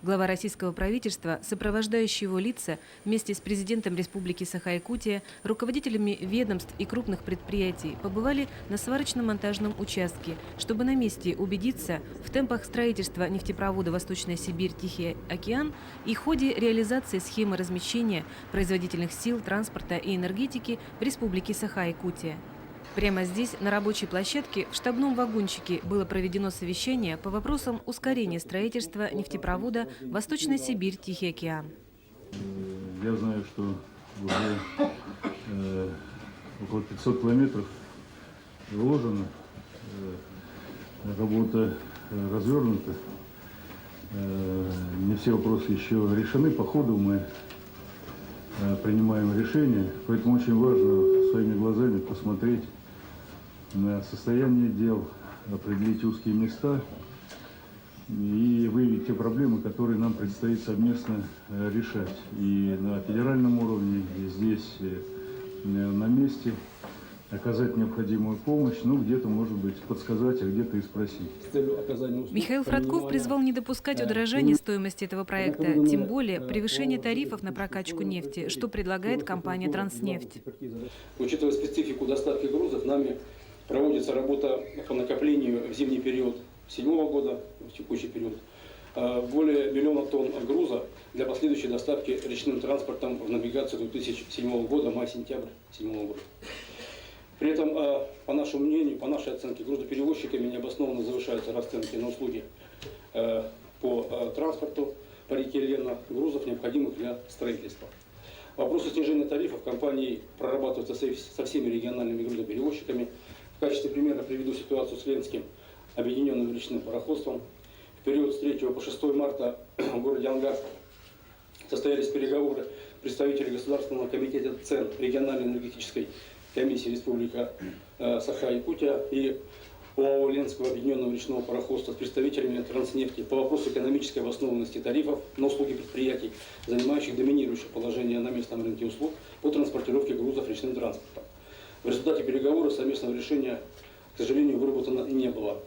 Глава российского правительства, сопровождающие его лица вместе с президентом Республики Саха-Якутия, руководителями ведомств и крупных предприятий побывали на сварочно-монтажном участке, чтобы на месте убедиться в темпах строительства нефтепровода «Восточная Сибирь – Тихий океан» и ходе реализации схемы размещения производительных сил, транспорта и энергетики в Республике Саха-Якутия. Прямо здесь, на рабочей площадке, в штабном вагончике было проведено совещание по вопросам ускорения строительства нефтепровода «Восточная Сибирь – Тихий океан». Я знаю, что уже около 500 километров вложено, работа развернута. Не все вопросы еще решены. По ходу мы принимаем решения, поэтому очень важно своими глазами посмотреть на состояние дел, определить узкие места и выявить те проблемы, которые нам предстоит совместно решать. И на федеральном уровне, и здесь, на месте, оказать необходимую помощь, где-то, может быть, подсказать, а где-то и спросить. Михаил Фродков призвал не допускать удорожания стоимости этого проекта, тем более превышения тарифов на прокачку нефти, что предлагает компания «Транснефть». Учитывая специфику доставки грузов, нами проводится работа по накоплению в зимний период 2007 года, в текущий период, более 1 миллиона тонн груза для последующей доставки речным транспортом в навигацию 2007 года, май-сентябрь 2007 года. При этом, по нашему мнению, по нашей оценке, грузоперевозчиками необоснованно завышаются расценки на услуги по транспорту по реке Лена, грузов, необходимых для строительства. Вопросы снижения тарифов компании прорабатываются со всеми региональными грузоперевозчиками. В качестве примера приведу ситуацию с Ленским объединенным речным пароходством. В период с 3 по 6 марта в городе Ангарск состоялись переговоры представителей Государственного комитета цен региональной энергетической комиссии Республика Саха-Якутия и ОАО Ленского объединенного речного пароходства с представителями Транснефти по вопросу экономической обоснованности тарифов на услуги предприятий, занимающих доминирующее положение на местном рынке услуг по транспортировке грузов речным транспортом. В результате переговоров совместного решения, к сожалению, выработано не было.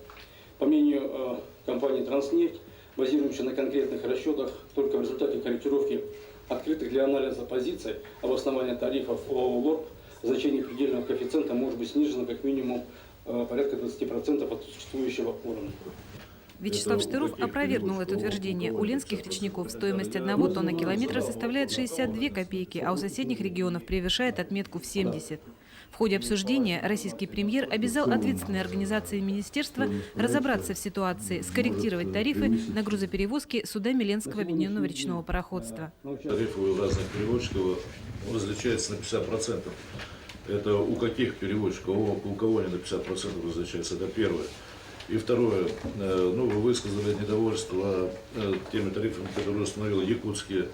По мнению компании «Транснефть», базирующейся на конкретных расчетах, только в результате корректировки открытых для анализа позиций обоснования тарифов ОАО «ЛОРП» значение предельного коэффициента может быть снижено как минимум порядка 20% от существующего уровня. Вячеслав Штыров опровергнул это утверждение. У ленских речников стоимость 1 тонны километра составляет 62 копейки, а у соседних регионов превышает отметку в 70. В ходе обсуждения российский премьер обязал ответственные организации министерства разобраться в ситуации, скорректировать тарифы на грузоперевозки судами Ленского объединенного речного пароходства. Тарифы у разных перевозчиков различаются на 50%. Это у каких перевозчиков, у кого они на 50% различаются, это первое. И второе, вы высказали недовольство теми тарифами, которые установила Якутская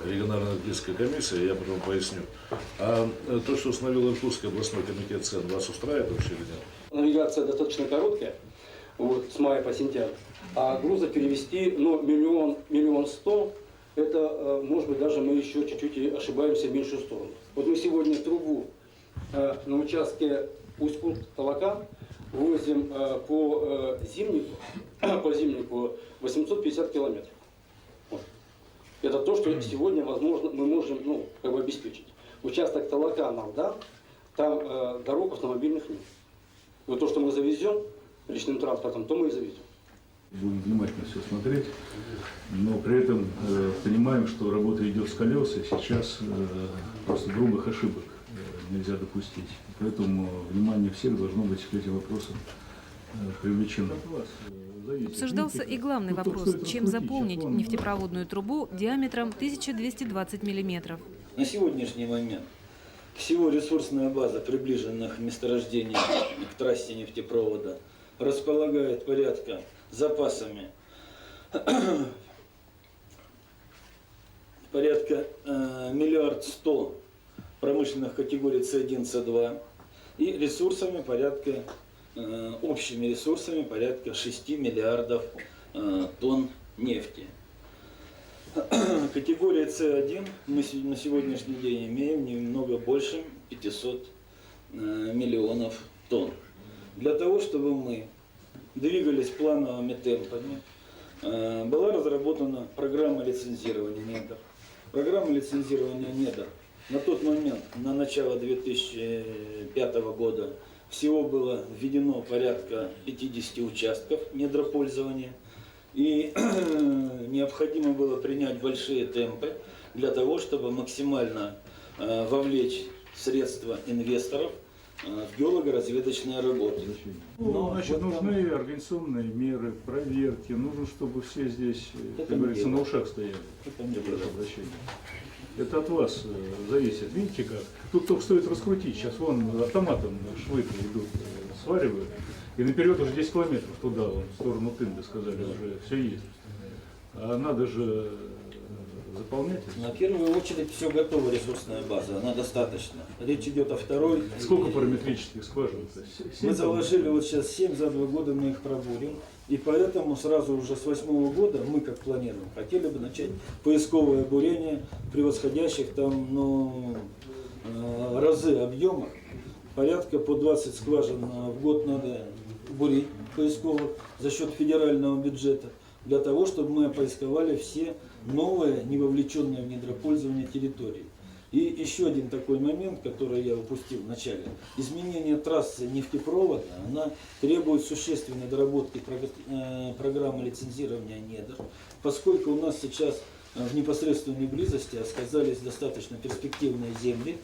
региональная энергетическая комиссия, я потом поясню. А то, что установил Иркутский областной комитет цен, вас устраивает вообще или нет? Навигация достаточно короткая, с мая по сентябрь, а груза перевести, миллион 100, это, может быть, даже мы еще чуть-чуть и ошибаемся в меньшую сторону. Вот мы сегодня трубу на участке Усть-Кут-Талакан вывозим по зимнику 850 километров. Вот. Это то, что сегодня, возможно, мы можем обеспечить. Участок Талаканов, там дорог автомобильных нет. Вот то, что мы завезем речным транспортом, то мы и завезем. Будем внимательно все смотреть, но при этом понимаем, что работа идет с колес, и сейчас просто грубых ошибок нельзя допустить. Поэтому внимание всех должно быть к этим вопросам привлечено. Обсуждался и главный вопрос, чем заполнить нефтепроводную трубу диаметром 1220 миллиметров. На сегодняшний момент всего ресурсная база приближенных месторождений к трассе нефтепровода располагает порядка запасами порядка 1 100 000 000 промышленных категорий С1, С2 и ресурсами порядка, общими ресурсами порядка 6 миллиардов тонн нефти. Категория С1 мы на сегодняшний день имеем немного больше 500 миллионов тонн. Для того, чтобы мы двигались плановыми темпами, была разработана программа лицензирования недр. Программа лицензирования недр на тот момент, на начало 2005 года, всего было введено порядка 50 участков недропользования. И необходимо было принять большие темпы для того, чтобы максимально вовлечь средства инвесторов в геолого-разведочные работы. Ну, значит, вот нужны организационные меры, проверки. Нужно, чтобы все здесь, Это как говорится, не на дело. ушах стояли. Это не Я прошу дело. прощения. Это от вас зависит. Видите как? Тут только стоит раскрутить. Сейчас вон автоматом швы идут, сваривают. И наперед уже 10 километров туда, вон, в сторону Тынды, сказали, уже все есть. А надо же заполнять это. На первую очередь все готово, ресурсная база, она достаточно. Речь идет о второй. Сколько параметрических скважин-то? Мы заложили вот сейчас 7, за 2 года мы их пробурим. И поэтому сразу уже с 2008 года мы, как планируем, хотели бы начать поисковое бурение превосходящих там, разы объемов. Порядка по 20 скважин в год надо бурить поисковых за счет федерального бюджета, для того, чтобы мы опоисковали все новые, не вовлеченные в недропользование территории. И еще один такой момент, который я упустил в начале. Изменение трассы нефтепровода, она требует существенной доработки программы лицензирования недр, поскольку у нас сейчас в непосредственной близости оказались достаточно перспективные земли,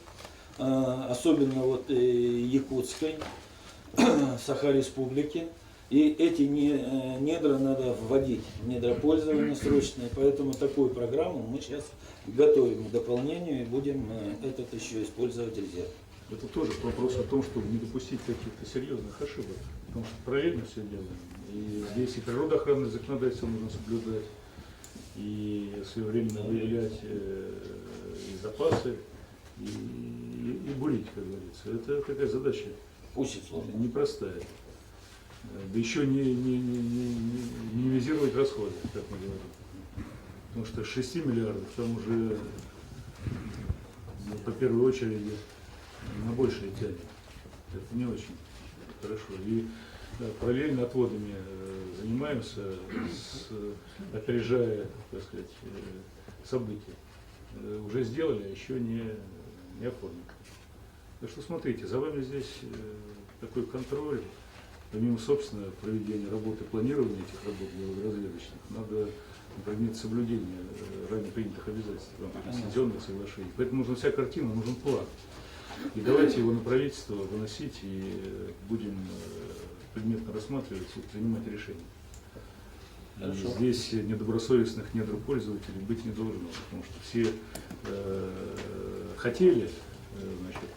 особенно вот Якутской, Саха-Республики. И эти недра надо вводить в недропользование срочное, поэтому такую программу мы сейчас готовим к дополнению и будем этот еще использовать резерв. Это тоже вопрос о том, чтобы не допустить каких-то серьезных ошибок. Потому что параллельно все делаем. И здесь и природоохранное законодательство нужно соблюдать, и своевременно выявлять и запасы, и бурить, как говорится. Это такая задача Очень сложно. непростая. Да еще не минимизировать расходы, как мы говорим. Потому что 6 миллиардов там уже по первой очереди на большее тянет. Это не очень хорошо. И параллельно отводами занимаемся, опережая, так сказать, события. Уже сделали, а еще не оформили. Так что смотрите, за вами здесь такой контроль. Помимо собственного проведения работы, планирования этих работ геологоразведочных, надо проверить соблюдение ранее принятых обязательств в рамках лицензионных соглашений. Поэтому нужна вся картина, нужен план. И давайте его на правительство выносить и будем предметно рассматривать и принимать решения. И здесь недобросовестных недропользователей быть не должно, потому что все хотели, значит,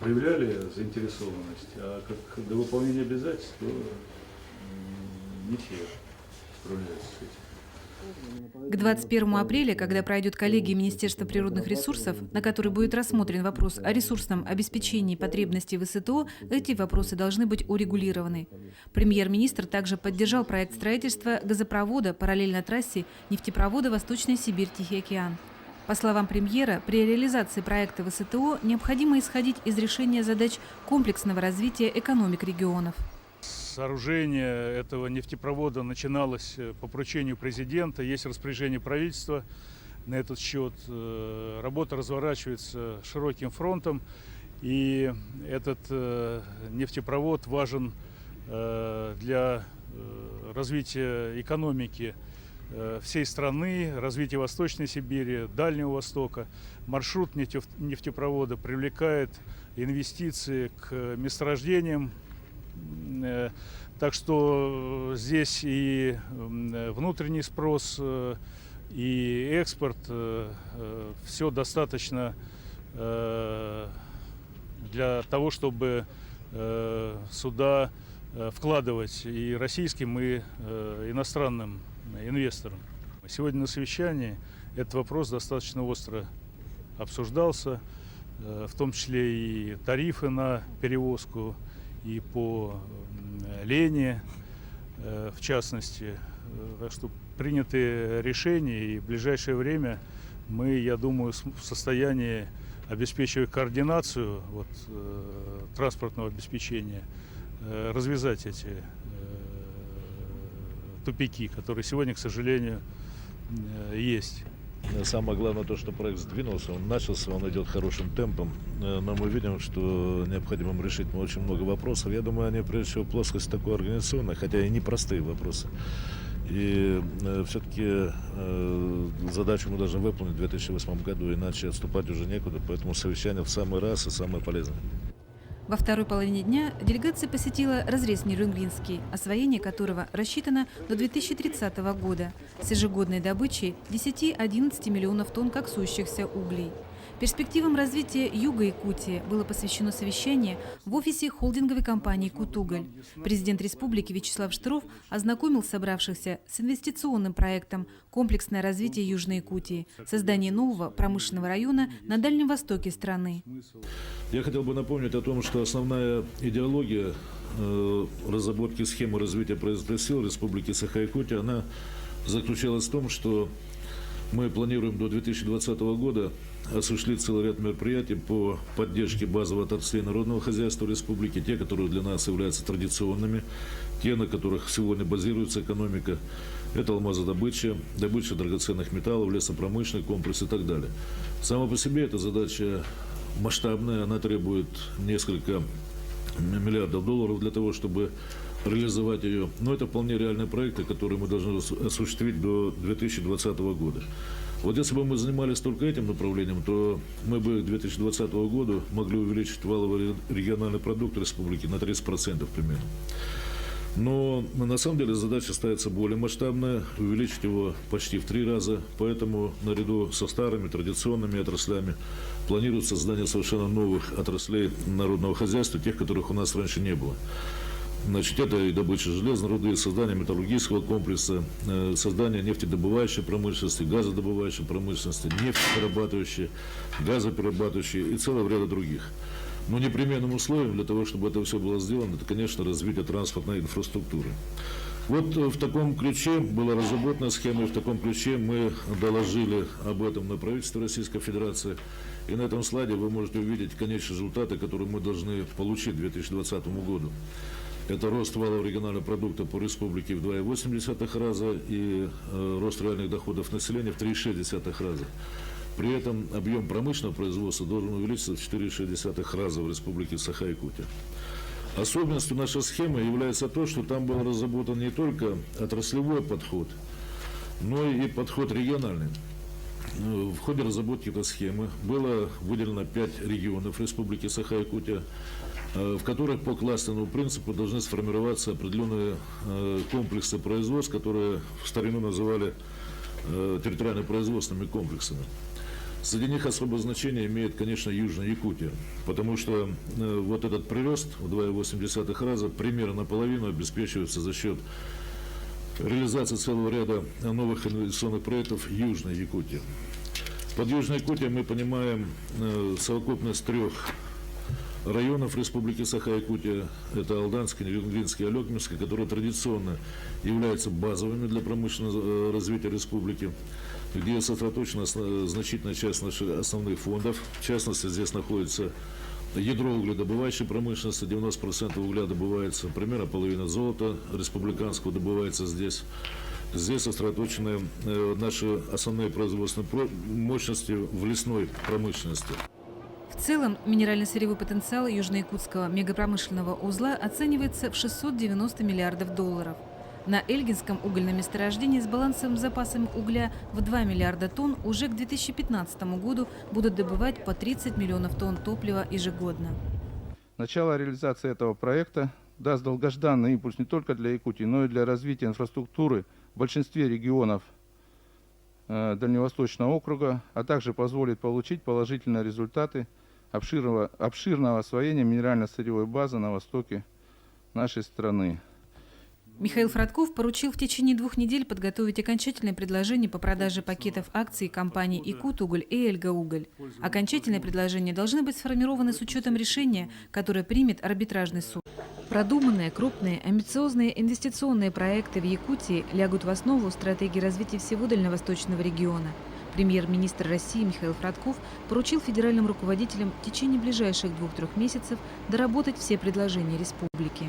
проявляли заинтересованность, а как до выполнения обязательств, то не все справляются с этим. К 21 апреля, когда пройдет коллегия Министерства природных ресурсов, на которой будет рассмотрен вопрос о ресурсном обеспечении потребностей ВСТО, эти вопросы должны быть урегулированы. Премьер-министр также поддержал проект строительства газопровода параллельно трассе нефтепровода Восточная Сибирь-Тихий океан. По словам премьера, при реализации проекта ВСТО необходимо исходить из решения задач комплексного развития экономик регионов. Сооружение этого нефтепровода начиналось по поручению президента, есть распоряжение правительства на этот счет. Работа разворачивается широким фронтом, и этот нефтепровод важен для развития экономики всей страны, развития Восточной Сибири, Дальнего Востока. Маршрут нефтепровода привлекает инвестиции к месторождениям. Так что здесь и внутренний спрос, и экспорт, все достаточно для того, чтобы сюда вкладывать и российским, и иностранным инвесторам. Сегодня на совещании этот вопрос достаточно остро обсуждался, в том числе и тарифы на перевозку, и по лени, в частности. Так что приняты решения, и в ближайшее время мы, я думаю, в состоянии, обеспечивая координацию транспортного обеспечения, развязать эти тупики, которые сегодня, к сожалению, есть. Самое главное то, что проект сдвинулся, он начался, он идет хорошим темпом, но мы видим, что необходимо решить очень много вопросов. Я думаю, они прежде всего плоскость такой организационная, хотя и непростые вопросы. И все-таки задачу мы должны выполнить в 2008 году, иначе отступать уже некуда, поэтому совещание в самый раз и самое полезное. Во второй половине дня делегация посетила разрез Нерюнгринский, освоение которого рассчитано до 2030 года с ежегодной добычей 10-11 миллионов тонн коксующихся углей. Перспективам развития юга Якутии было посвящено совещание в офисе холдинговой компании «Кутуголь». Президент республики Вячеслав Штров ознакомил собравшихся с инвестиционным проектом «Комплексное развитие Южной Якутии», создание нового промышленного района на Дальнем Востоке страны. Я хотел бы напомнить о том, что основная идеология разработки схемы развития производственных сил Республики Саха-Якутия, она заключалась в том, что мы планируем до 2020 года осуществить целый ряд мероприятий по поддержке базовых отраслей народного хозяйства республики, те, которые для нас являются традиционными, те, на которых сегодня базируется экономика. Это алмазодобыча, добыча драгоценных металлов, лесопромышленный комплекс и так далее. Сама по себе эта задача масштабная, она требует несколько миллиардов долларов для того, чтобы реализовать ее. Но это вполне реальные проекты, которые мы должны осуществить до 2020 года. Вот если бы мы занимались только этим направлением, то мы бы к 2020 году могли увеличить валовый региональный продукт республики на 30% примерно. Но на самом деле задача ставится более масштабная, увеличить его почти в 3 раза. Поэтому наряду со старыми традиционными отраслями планируется создание совершенно новых отраслей народного хозяйства, тех, которых у нас раньше не было. Значит, это и добыча железной руды, создание металлургического комплекса, создание нефтедобывающей промышленности, газодобывающей промышленности, нефтеперерабатывающей, газоперерабатывающей и целого ряда других. Но непременным условием для того, чтобы это все было сделано, это, конечно, развитие транспортной инфраструктуры. Вот в таком ключе была разработана схема, и в таком ключе мы доложили об этом на правительство Российской Федерации. И на этом слайде вы можете увидеть конечные результаты, которые мы должны получить к 2020 году. Это рост валового регионального продукта по республике в 2,8 раза и рост реальных доходов населения в 3,6 раза. При этом объем промышленного производства должен увеличиться в 4,6 раза в республике Саха-Якутия. Особенностью нашей схемы является то, что там был разработан не только отраслевой подход, но и подход региональный. В ходе разработки этой схемы было выделено 5 регионов республики Саха-Якутия, в которых по кластерному принципу должны сформироваться определенные комплексы производств, которые в старину называли территориально-производственными комплексами. Среди них особое значение имеет, конечно, Южная Якутия, потому что вот этот прирост в 2,8 раза примерно наполовину обеспечивается за счет реализации целого ряда новых инвестиционных проектов Южной Якутии. Под Южной Якутией мы понимаем совокупность 3 районов Республики Саха-Якутия, это Алданский, Нерюнгринский и Алекминский, которые традиционно являются базовыми для промышленного развития республики, где сосредоточена значительная часть наших основных фондов. В частности, здесь находится ядро угледобывающей промышленности, 90% угля добывается, примерно половина золота республиканского добывается здесь. Здесь сосредоточены наши основные производственные мощности в лесной промышленности. В целом, минерально-сырьевой потенциал южноякутского мегапромышленного узла оценивается в 690 миллиардов долларов. На Эльгинском угольном месторождении с балансовым запасом угля в 2 миллиарда тонн уже к 2015 году будут добывать по 30 миллионов тонн топлива ежегодно. Начало реализации этого проекта даст долгожданный импульс не только для Якутии, но и для развития инфраструктуры в большинстве регионов Дальневосточного округа, а также позволит получить положительные результаты обширного освоения минерально-сырьевой базы на востоке нашей страны. Михаил Фродков поручил в течение 2 недель подготовить окончательное предложение по продаже пакетов акций компаний «Якутуголь» и «Эльгауголь». Окончательные предложения должны быть сформированы с учетом решения, которое примет арбитражный суд. Продуманные, крупные, амбициозные инвестиционные проекты в Якутии лягут в основу стратегии развития всего дальневосточного региона. Премьер-министр России Михаил Фродков поручил федеральным руководителям в течение ближайших 2-3 месяцев доработать все предложения республики.